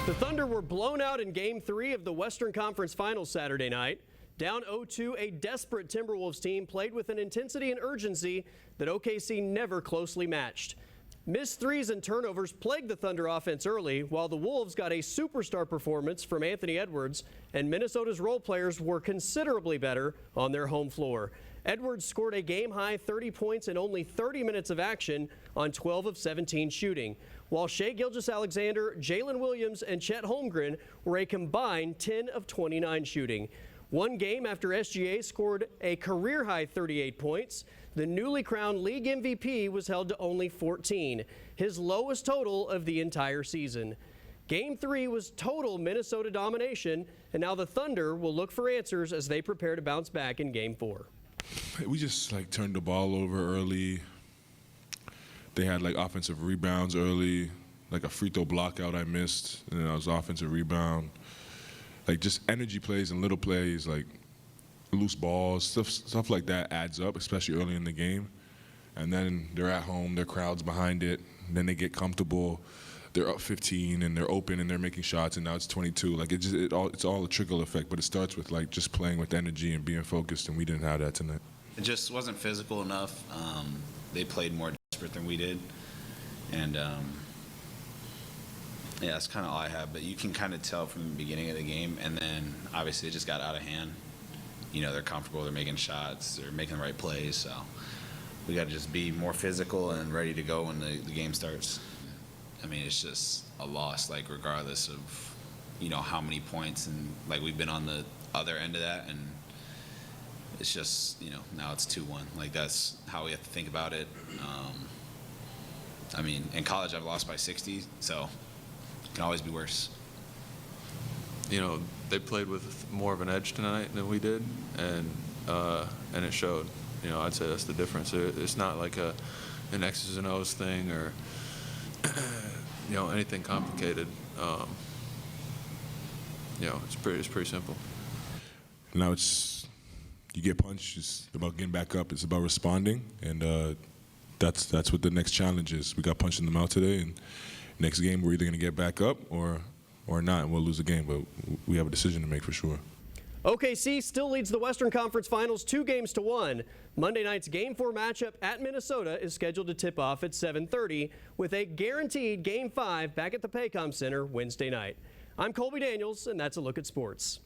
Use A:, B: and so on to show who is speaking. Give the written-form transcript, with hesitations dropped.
A: The Thunder were blown out in Game 3 of the Western Conference Finals Saturday night. Down 0-2, a desperate Timberwolves team played with an intensity and urgency that OKC never closely matched. Missed threes and turnovers plagued the Thunder offense early, while the Wolves got a superstar performance from Anthony Edwards, and Minnesota's role players were considerably better on their home floor. Edwards scored a game-high 30 points in only 30 minutes of action on 12 of 17 shooting, while Shai Gilgeous-Alexander, Jalen Williams, and Chet Holmgren were a combined 10 of 29 shooting. One game after SGA scored a career-high 38 points, the newly crowned league MVP was held to only 14, his lowest total of the entire season. Game 3 was total Minnesota domination, and now the Thunder will look for answers as they prepare to bounce back in Game 4.
B: We just turned the ball over early. They had offensive rebounds early, a free throw block out I missed, and then I was offensive rebound. Just energy plays and little plays, loose balls, stuff like that adds up, especially early in the game. And then they're at home, their crowd's behind it, and then they get comfortable. They're up 15 and they're open and they're making shots, and now it's 22. It's all a trickle effect, but it starts with just playing with energy and being focused, and we didn't have that tonight.
C: It just wasn't physical enough. They played more desperate than we did, and yeah, that's kind of all I have. But you can kind of tell from the beginning of the game, and then obviously it just got out of hand. They're comfortable, they're making shots, they're making the right plays, so we got to just be more physical and ready to go when the game starts. I mean, it's just a loss, regardless of, how many points, and we've been on the other end of that, and it's just, now it's 2-1. That's how we have to think about it. I mean, in college I've lost by 60, so it can always be worse.
D: They played with more of an edge tonight than we did, and it showed. I'd say that's the difference. It's not like an X's and O's thing or anything complicated. It's pretty simple.
B: Now you get punched. It's about getting back up. It's about responding, and that's what the next challenge is. We got punched in the mouth today, and next game we're either going to get back up or not, and we'll lose the game. But we have a decision to make for sure.
A: OKC still leads the Western Conference Finals 2-1. Monday night's Game 4 matchup at Minnesota is scheduled to tip off at 7:30, with a guaranteed Game 5 back at the Paycom Center Wednesday night. I'm Colby Daniels, and that's a look at sports.